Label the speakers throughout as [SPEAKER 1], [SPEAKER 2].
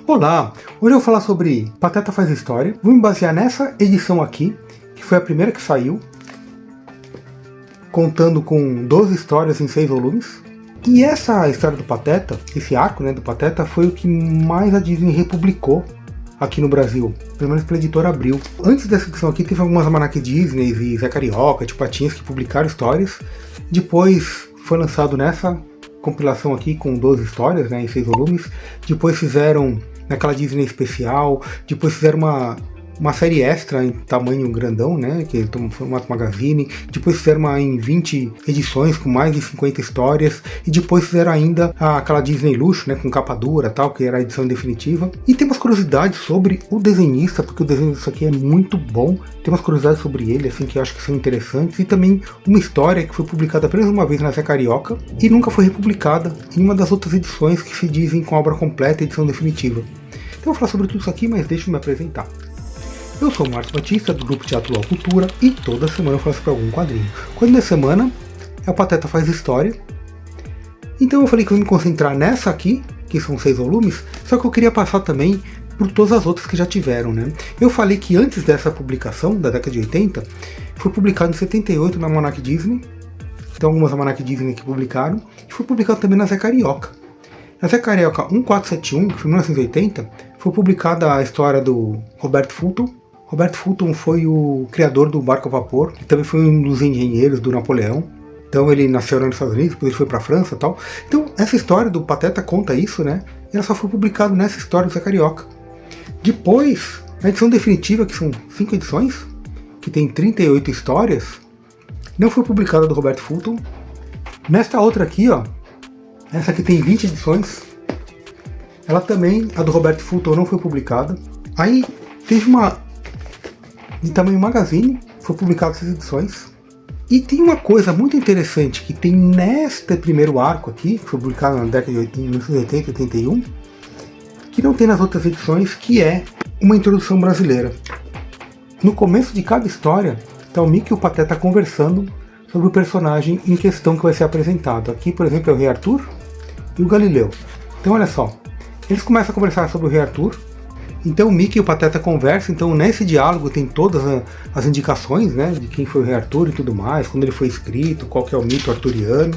[SPEAKER 1] Olá, hoje eu vou falar sobre Pateta Faz História. Vou me basear nessa edição aqui, que foi a primeira que saiu, contando com 12 histórias em 6 volumes. E essa história do Pateta, esse arco do Pateta, foi o que mais a Disney republicou aqui no Brasil, pelo menos pela editora Abril. Antes dessa edição aqui teve algumas almanacs Disney e Zé Carioca, Tio Patinhas, que publicaram histórias. Depois foi lançado nessa compilação aqui com 12 histórias, em 6 volumes. Depois fizeram naquela Disney especial, depois fizeram uma série extra em tamanho grandão, que é um formato magazine. Depois fizeram uma em 20 edições com mais de 50 histórias. E depois fizeram ainda aquela Disney Luxo, com capa dura, tal, que era a edição definitiva. E tem umas curiosidades sobre o desenhista, porque o desenho disso aqui é muito bom. Tem umas curiosidades sobre ele, assim, que eu acho que são interessantes. E também uma história que foi publicada apenas uma vez na Zé Carioca e nunca foi republicada em uma das outras edições que se dizem com obra completa, edição definitiva. Então eu vou falar sobre tudo isso aqui, mas deixa eu me apresentar. Eu sou o Márcio Batista, do Grupo Teatro Luau Cultura, e toda semana eu faço para algum quadrinho. Quando da semana é o Pateta Faz História. Então eu falei que eu vou me concentrar nessa aqui, que são 6 volumes, só que eu queria passar também por todas as outras que já tiveram, Eu falei que antes dessa publicação, da década de 80, foi publicado em 78 na Almanac Disney, então algumas Almanac Disney que publicaram, e foi publicado também na Zé Carioca. Na Zé Carioca 1471, que foi em 1980, foi publicada a história do Roberto Fulton. Roberto Fulton foi o criador do barco a vapor, e também foi um dos engenheiros do Napoleão. Então ele nasceu nos Estados Unidos, depois ele foi para a França e tal. Então essa história do Pateta conta isso, e ela só foi publicada nessa história do Zé Carioca. Depois, na edição definitiva, que são 5 edições, que tem 38 histórias, não foi publicada do Roberto Fulton. Nesta outra aqui, essa aqui tem 20 edições. Ela também, a do Roberto Fulton, não foi publicada. Aí teve uma de tamanho magazine, foi publicada essas edições. E tem uma coisa muito interessante que tem neste primeiro arco aqui, que foi publicado na década de 1980 e 81, que não tem nas outras edições, que é uma introdução brasileira. No começo de cada história, está o Mickey e o Pateta conversando sobre o personagem em questão que vai ser apresentado. Aqui, por exemplo, é o Rei Arthur e o Galileu. Então olha só, eles começam a conversar sobre o Rei Arthur. Então o Mickey e o Pateta conversam. Então nesse diálogo tem todas as indicações, de quem foi o Rei Arthur e tudo mais, quando ele foi escrito, qual que é o mito arturiano.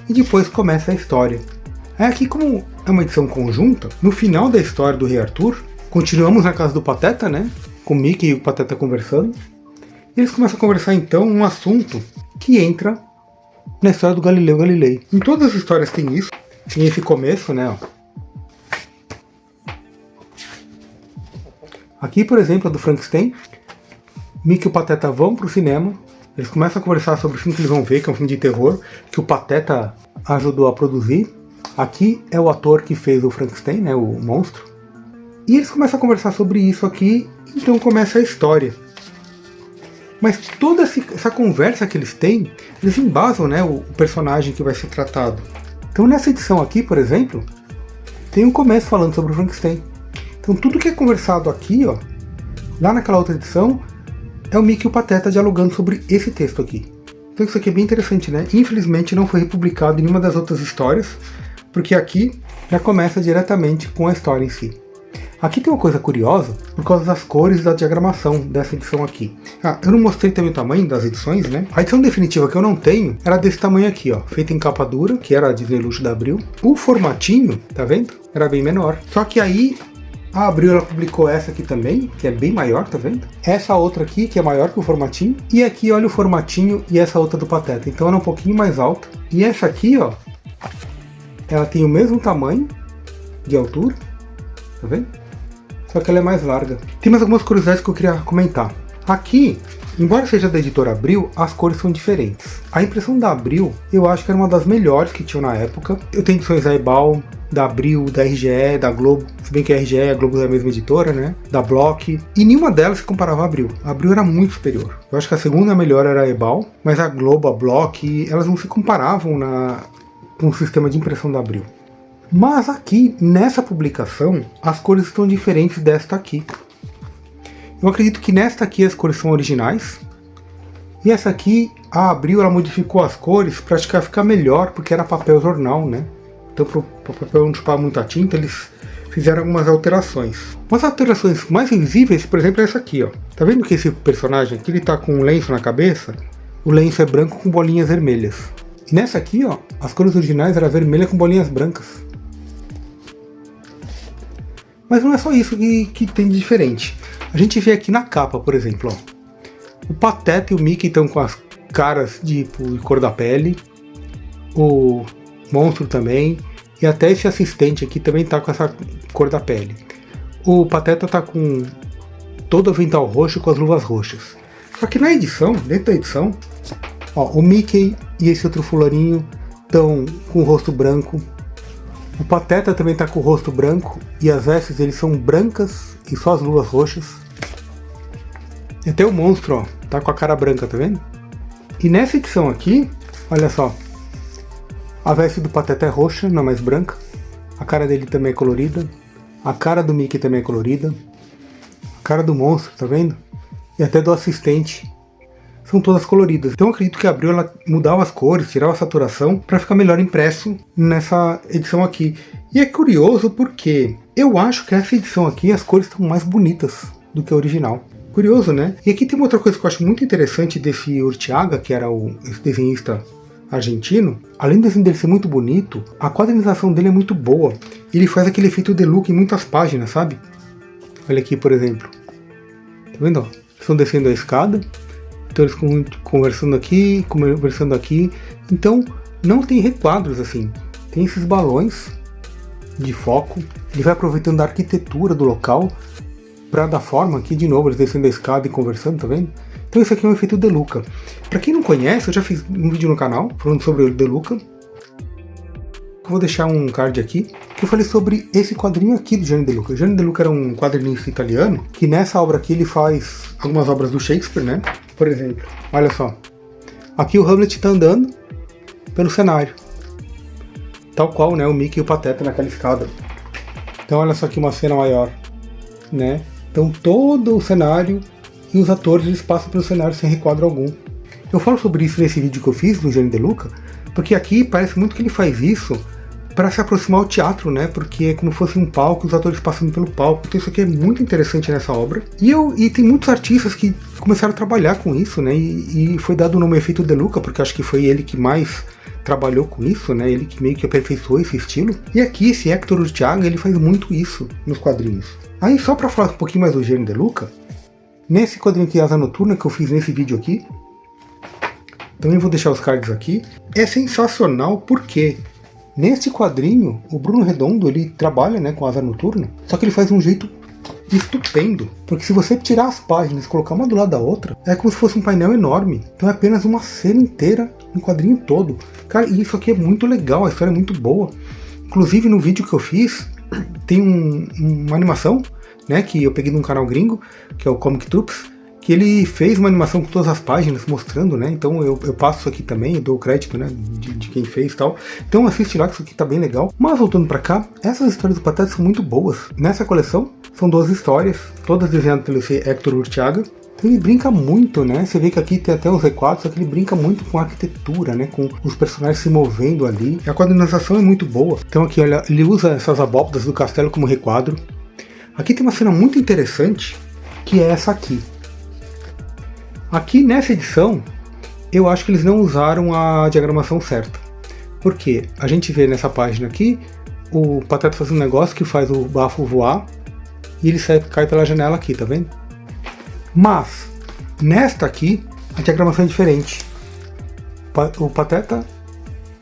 [SPEAKER 1] E depois começa a história. Aí aqui, como é uma edição conjunta, no final da história do Rei Arthur, continuamos na casa do Pateta, com o Mickey e o Pateta conversando. E eles começam a conversar então um assunto que entra na história do Galileu Galilei. Em todas as histórias tem isso, tem esse começo, Aqui, por exemplo, a do Frankenstein. Mickey e o Pateta vão pro cinema. Eles começam a conversar sobre o filme que eles vão ver, que é um filme de terror, que o Pateta ajudou a produzir. Aqui é o ator que fez o Frankenstein, o monstro. E eles começam a conversar sobre isso aqui, então começa a história. Mas toda essa conversa que eles têm, eles embasam o personagem que vai ser tratado. Então nessa edição aqui, por exemplo, tem um começo falando sobre o Frankenstein. Então tudo que é conversado aqui, lá naquela outra edição, é o Mickey e o Pateta dialogando sobre esse texto aqui. Então isso aqui é bem interessante, Infelizmente não foi republicado em nenhuma das outras histórias, porque aqui já começa diretamente com a história em si. Aqui tem uma coisa curiosa, por causa das cores da diagramação dessa edição aqui. Eu não mostrei também o tamanho das edições, A edição definitiva que eu não tenho era desse tamanho aqui, feita em capa dura, que era a Disney Luxo da Abril. O formatinho, tá vendo? Era bem menor. Só que aí a Abril ela publicou essa aqui também, que é bem maior, tá vendo? Essa outra aqui, que é maior que o formatinho. E aqui, olha o formatinho e essa outra do Pateta. Então ela é um pouquinho mais alta. E essa aqui, ela tem o mesmo tamanho de altura, tá vendo? Só que ela é mais larga. Tem mais algumas curiosidades que eu queria comentar. Aqui, embora seja da editora Abril, as cores são diferentes. A impressão da Abril, eu acho que era uma das melhores que tinham na época. Eu tenho edições da Ebal, da Abril, da RGE, da Globo, se bem que a RGE e a Globo é a mesma editora, da Block, e nenhuma delas se comparava à Abril. A Abril era muito superior. Eu acho que a segunda melhor era a Ebal, mas a Globo, a Block, elas não se comparavam com o sistema de impressão da Abril. Mas aqui, nessa publicação, as cores estão diferentes desta aqui. Eu acredito que nesta aqui as cores são originais. E essa aqui, a Abril, ela modificou as cores para ficar melhor, porque era papel jornal, Então, para o papel não chupar muita tinta, eles fizeram algumas alterações. Umas alterações mais visíveis, por exemplo, é essa aqui, ó. Tá vendo que esse personagem aqui, ele tá com um lenço na cabeça? O lenço é branco com bolinhas vermelhas. E nessa aqui, ó, as cores originais eram vermelhas com bolinhas brancas. Mas não é só isso que tem de diferente. A gente vê aqui na capa, por exemplo, ó. O Pateta e o Mickey estão com as caras de cor da pele. O monstro também. E até esse assistente aqui também tá com essa cor da pele. O Pateta tá com todo o avental roxo com as luvas roxas. Só que na edição, dentro da edição, ó, o Mickey e esse outro fulaninho estão com o rosto branco. O Pateta também tá com o rosto branco e as vestes eles são brancas e só as luvas roxas. E até o monstro, ó, tá com a cara branca, tá vendo? E nessa edição aqui, olha só, a veste do Pateta é roxa, não é mais branca. A cara dele também é colorida. A cara do Mickey também é colorida. A cara do monstro, tá vendo? E até do assistente. São todas coloridas. Então eu acredito que a Abril ela mudava as cores, tirava a saturação para ficar melhor impresso nessa edição aqui. E é curioso porque eu acho que essa edição aqui as cores estão mais bonitas do que a original. Curioso, né? E aqui tem uma outra coisa que eu acho muito interessante desse Urteaga, que era esse desenhista argentino. Além do desenho dele ser muito bonito, a quadrinização dele é muito boa. Ele faz aquele efeito deluxe em muitas páginas, sabe? Olha aqui, por exemplo. Tá vendo? Ó? Estão descendo a escada. Então eles conversando aqui, conversando aqui. Então não tem requadros assim. Tem esses balões de foco. Ele vai aproveitando a arquitetura do local para dar forma aqui de novo, eles descendo a escada e conversando, tá vendo? Então isso aqui é um efeito De Luca. Para quem não conhece, eu já fiz um vídeo no canal falando sobre o De Luca. Eu vou deixar um card aqui, que eu falei sobre esse quadrinho aqui do Gianni De Luca. O Gianni De Luca era um quadrinista italiano, que nessa obra aqui ele faz algumas obras do Shakespeare, né? Por exemplo, olha só. Aqui o Hamlet está andando pelo cenário. Tal qual, né, o Mickey e o Pateta naquela escada. Então olha só aqui uma cena maior, né? Então todo o cenário e os atores eles passam pelo cenário sem requadro algum. Eu falo sobre isso nesse vídeo que eu fiz do Gianni De Luca, porque aqui parece muito que ele faz isso para se aproximar ao teatro, né? Porque é como se fosse um palco, os atores passando pelo palco. Então isso aqui é muito interessante nessa obra. E tem muitos artistas que começaram a trabalhar com isso, né? E foi dado o nome Efeito De Luca, porque acho que foi ele que mais trabalhou com isso, né? Ele que meio que aperfeiçoou esse estilo. E aqui esse Hector Urteaga, ele faz muito isso nos quadrinhos. Aí só para falar um pouquinho mais do Gianni De Luca, nesse quadrinho aqui, Asa Noturna, que eu fiz nesse vídeo aqui, também vou deixar os cards aqui, é sensacional porque nesse quadrinho o Bruno Redondo ele trabalha, né, com Asa Noturna, só que ele faz de um jeito estupendo, porque se você tirar as páginas e colocar uma do lado da outra, é como se fosse um painel enorme, então é apenas uma cena inteira, um quadrinho todo. Cara, e isso aqui é muito legal, a história é muito boa. Inclusive no vídeo que eu fiz, tem uma animação, né, que eu peguei de um canal gringo, que é o Comic Troops, que ele fez uma animação com todas as páginas mostrando, né, então eu passo isso aqui também, eu dou o crédito, né, de quem fez e tal. Então assiste lá que isso aqui tá bem legal. Mas voltando pra cá, essas histórias do Pateta são muito boas. Nessa coleção, são 12 histórias, todas desenhadas pelo Hector Urteaga. Então ele brinca muito, né? Você vê que aqui tem até uns requadros, só que ele brinca muito com a arquitetura, né? Com os personagens se movendo ali. A quadrinização é muito boa. Então aqui, olha, ele usa essas abóbadas do castelo como requadro. Aqui tem uma cena muito interessante, que é essa aqui. Aqui nessa edição, eu acho que eles não usaram a diagramação certa. Porque a gente vê nessa página aqui, o Pateta faz um negócio que faz o bafo voar, e ele cai pela janela aqui, tá vendo? Mas, nesta aqui, a diagramação é diferente. O Pateta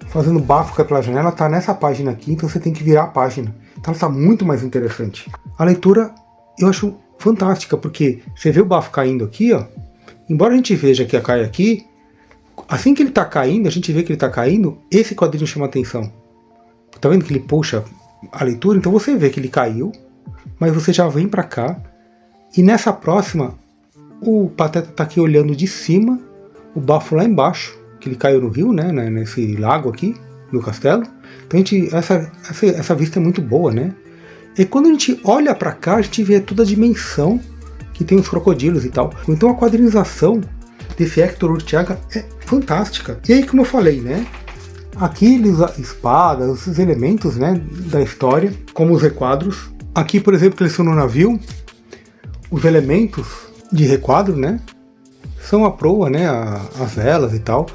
[SPEAKER 1] fazendo bafo cair pela janela tá nessa página aqui, então você tem que virar a página. Então ela tá muito mais interessante. A leitura eu acho fantástica, porque você vê o bafo caindo aqui, ó. Embora a gente veja que cai aqui, assim que ele tá caindo, a gente vê que ele tá caindo, esse quadrinho chama atenção. Tá vendo que ele puxa a leitura? Então você vê que ele caiu, mas você já vem pra cá, e nessa próxima, o Pateta tá aqui olhando de cima, o bafo lá embaixo, que ele caiu no rio, né, nesse lago aqui, no castelo. Então essa vista é muito boa, né? E quando a gente olha pra cá, a gente vê toda a dimensão que tem os crocodilos e tal. Então a quadrinização desse Hector Urteaga é fantástica. E aí, como eu falei, né? Aqui ele usa espadas, esses elementos, né, da história, como os requadros. Aqui, por exemplo, que eles estão no navio, os elementos de requadro, né, são a proa, né, as velas e tal,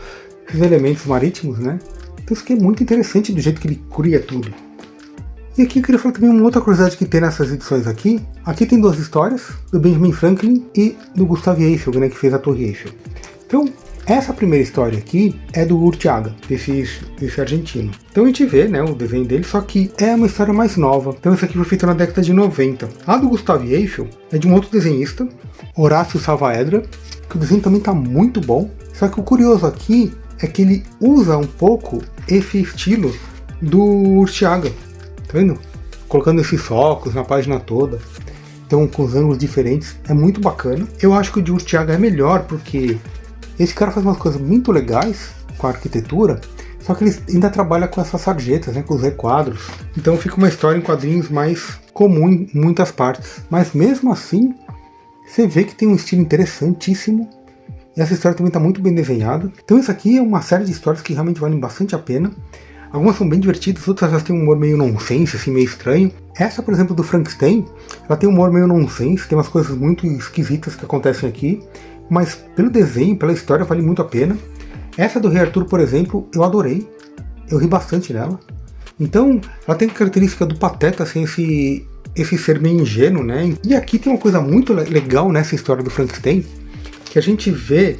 [SPEAKER 1] esses elementos marítimos, né. Então isso aqui é muito interessante do jeito que ele cria tudo. E aqui eu queria falar também uma outra curiosidade que tem nessas edições aqui. Aqui tem 2 histórias, do Benjamin Franklin e do Gustav Eiffel, né, que fez a Torre Eiffel. Então, essa primeira história aqui é do Urteaga, desse argentino. Então a gente vê, né, o desenho dele, só que é uma história mais nova. Então isso aqui foi feito na década de 90. A do Gustav Eiffel é de um outro desenhista, Horácio Saavedra, que o desenho também está muito bom. Só que o curioso aqui é que ele usa um pouco esse estilo do Urteaga. Tá vendo? Colocando esses focos na página toda. Então com os ângulos diferentes. É muito bacana. Eu acho que o de Urteaga é melhor porque esse cara faz umas coisas muito legais com a arquitetura, só que ele ainda trabalha com essas sarjetas, né, com os requadros. Então fica uma história em quadrinhos mais comum em muitas partes. Mas mesmo assim, você vê que tem um estilo interessantíssimo. E essa história também está muito bem desenhada. Então isso aqui é uma série de histórias que realmente valem bastante a pena. Algumas são bem divertidas, outras já têm um humor meio nonsense, assim, meio estranho. Essa, por exemplo, do Frankenstein, ela tem um humor meio nonsense, tem umas coisas muito esquisitas que acontecem aqui. Mas pelo desenho, pela história, vale muito a pena. Essa do Rei Arthur, por exemplo, eu adorei. Eu ri bastante nela. Então, ela tem a característica do Pateta, assim, esse ser meio ingênuo, né? E aqui tem uma coisa muito legal nessa história do Frankenstein, que a gente vê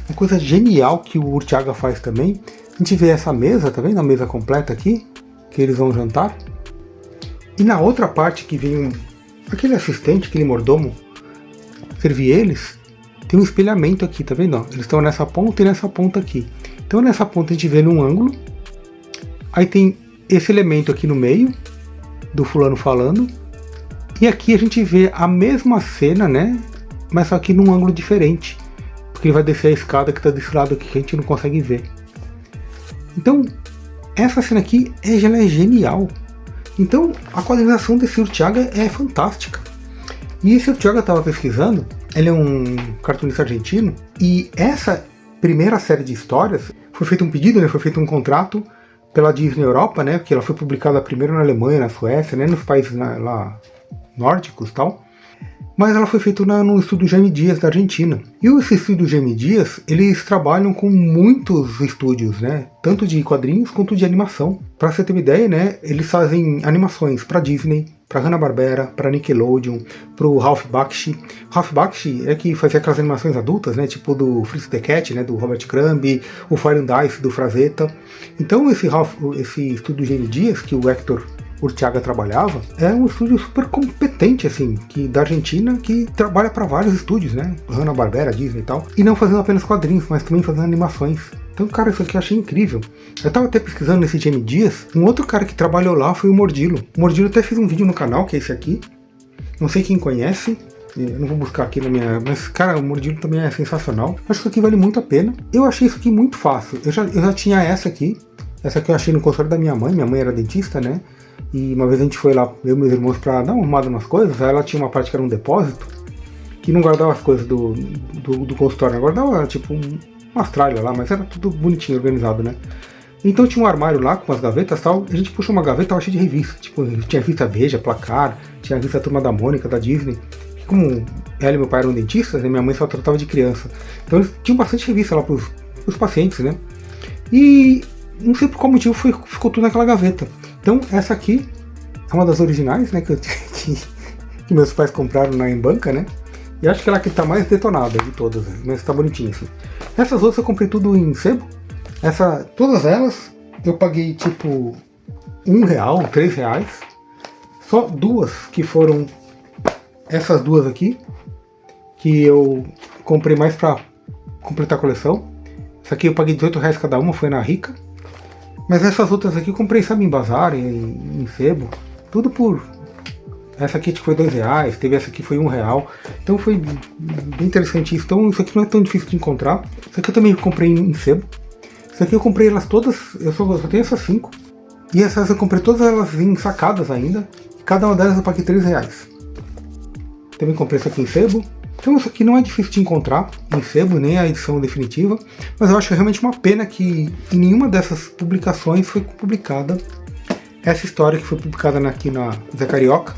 [SPEAKER 1] uma coisa genial que o Urteaga faz também. A gente vê essa mesa, tá vendo? A mesa completa aqui, que eles vão jantar. E na outra parte que vem aquele assistente, aquele mordomo, servir eles, tem um espelhamento aqui, tá vendo? Eles estão nessa ponta e nessa ponta aqui. Então nessa ponta a gente vê num ângulo, aí tem esse elemento aqui no meio, do fulano falando, e aqui a gente vê a mesma cena, né? Mas só que num ângulo diferente, porque ele vai descer a escada que está desse lado aqui que a gente não consegue ver. Então, essa cena aqui ela é genial. Então, a quadrinização desse Urteaga é fantástica. E esse Urteaga estava pesquisando, ele é um cartunista argentino, e essa primeira série de histórias foi feito um pedido, né, foi feito um contrato pela Disney Europa, né, porque ela foi publicada primeiro na Alemanha, na Suécia, né, nos países lá nórdicos e tal. Mas ela foi feita no estúdio Jaime Dias, da Argentina. E esse estúdio Jaime Dias, eles trabalham com muitos estúdios, né? Tanto de quadrinhos quanto de animação. Para você ter uma ideia, né? Eles fazem animações para Disney, para Hanna-Barbera, para Nickelodeon, para o Ralph Bakshi. Ralph Bakshi é que fazia aquelas animações adultas, né? Tipo do Fritz the Cat, né? Do Robert Crumb, o Fire and Dice, do Frazetta. Então esse estúdio Jaime Dias, que o Hector Urteaga trabalhava, é um estúdio super competente, assim, da Argentina, que trabalha para vários estúdios, né? Hanna-Barbera, Disney e tal. E não fazendo apenas quadrinhos, mas também fazendo animações. Então, cara, isso aqui eu achei incrível. Eu tava até pesquisando nesse Jaime Dias, um outro cara que trabalhou lá foi o Mordilo. O Mordilo até fez um vídeo no canal, que é esse aqui. Não sei quem conhece, eu não vou buscar aqui na minha... Mas, cara, o Mordilo também é sensacional. Acho que isso aqui vale muito a pena. Eu achei isso aqui muito fácil. Eu já tinha essa aqui. Essa aqui eu achei no consultório da minha mãe. Minha mãe era dentista, né? E uma vez a gente foi lá, eu e meus irmãos, pra dar uma arrumada nas coisas. Aí ela tinha uma parte que era um depósito, que não guardava as coisas do consultório, né? Guardava tipo umas tralhas lá, mas era tudo bonitinho, organizado, né? Então tinha um armário lá com umas gavetas e tal. A gente puxou uma gaveta, tava cheia de revista. Tipo, tinha revista Veja, Placar, tinha a revista Turma da Mônica, da Disney. E como ela e meu pai eram dentistas, né, minha mãe só tratava de criança. Então eles tinham bastante revista lá pros pacientes, né? E não sei por qual motivo ficou tudo naquela gaveta. Então essa aqui é uma das originais, né, que meus pais compraram na Embanca, né? E acho que ela que tá mais detonada de todas, mas tá bonitinha assim. Essas outras eu comprei tudo em sebo. Todas elas eu paguei tipo R$1, R$3. Só duas que foram essas duas aqui, que eu comprei mais pra completar a coleção. Essa aqui eu paguei R$18 cada uma, foi na Rica. Mas essas outras aqui eu comprei, sabe, em bazar, em sebo. Tudo por... Essa aqui foi R$2, teve essa aqui foi R$1. Então foi bem interessante isso. Então isso aqui não é tão difícil de encontrar. Isso aqui eu também comprei em sebo. Isso aqui eu comprei elas todas, eu só tenho essas 5. E essas eu comprei todas elas em sacadas ainda. E cada uma delas eu paguei R$3. Também comprei essa aqui em sebo. Então isso aqui não é difícil de encontrar em sebo, nem a edição definitiva, mas eu acho realmente uma pena que em nenhuma dessas publicações foi publicada essa história que foi publicada aqui na Zé Carioca.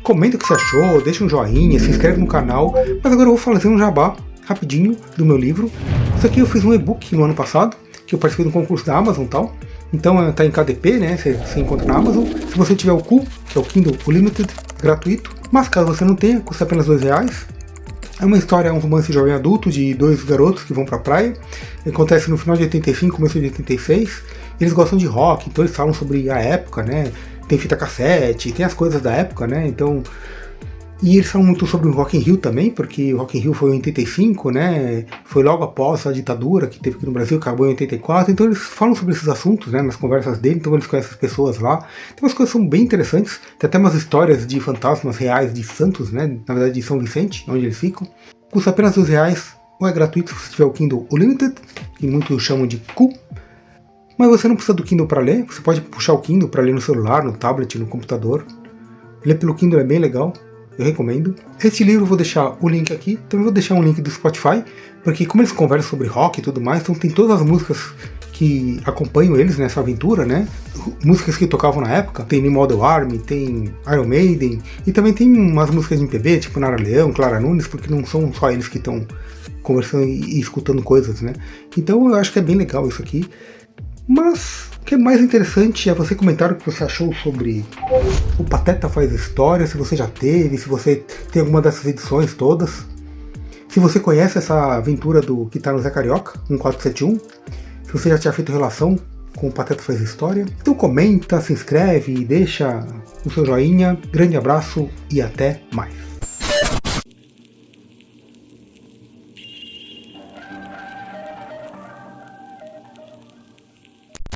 [SPEAKER 1] Comenta o que você achou, deixa um joinha, se inscreve no canal. Mas agora eu vou fazer um jabá rapidinho do meu livro. Isso aqui eu fiz um e-book no ano passado, que eu participei de um concurso da Amazon e tal. Então tá em KDP, né? Você encontra na Amazon. Se você tiver o Ku, que é o Kindle Unlimited, gratuito. Mas caso você não tenha, custa apenas R$2. É uma história, um romance jovem adulto de dois garotos que vão pra praia. Acontece no final de 85, começo de 86. Eles gostam de rock, então eles falam sobre a época, né? Tem fita cassete, tem as coisas da época, né? Então, e eles falam muito sobre o Rock in Rio também, porque o Rock in Rio foi em 85, né? Foi logo após a ditadura que teve aqui no Brasil, acabou em 84. Então eles falam sobre esses assuntos, né? Nas conversas dele, então eles conhecem as pessoas lá. Tem umas coisas que são bem interessantes. Tem até umas histórias de fantasmas reais de Santos, né? Na verdade de São Vicente, onde eles ficam. Custa apenas R$2, ou é gratuito se você tiver o Kindle Unlimited, que muitos chamam de Ku. Mas você não precisa do Kindle para ler, você pode puxar o Kindle para ler no celular, no tablet, no computador. Ler pelo Kindle é bem legal, eu recomendo. Este livro eu vou deixar o link aqui, também vou deixar um link do Spotify, porque como eles conversam sobre rock e tudo mais, então tem todas as músicas que acompanham eles nessa aventura, né? Músicas que tocavam na época, tem New Model Army, tem Iron Maiden, e também tem umas músicas de MPB, tipo Nara Leão, Clara Nunes, porque não são só eles que estão conversando e escutando coisas, né? Então eu acho que é bem legal isso aqui. Mas o que é mais interessante é você comentar o que você achou sobre o Pateta Faz História, se você já teve, se você tem alguma dessas edições todas, se você conhece essa aventura do que está no Zé Carioca, 1471, se você já tinha feito relação com o Pateta Faz História. Então comenta, se inscreve, deixa o seu joinha, grande abraço e até mais.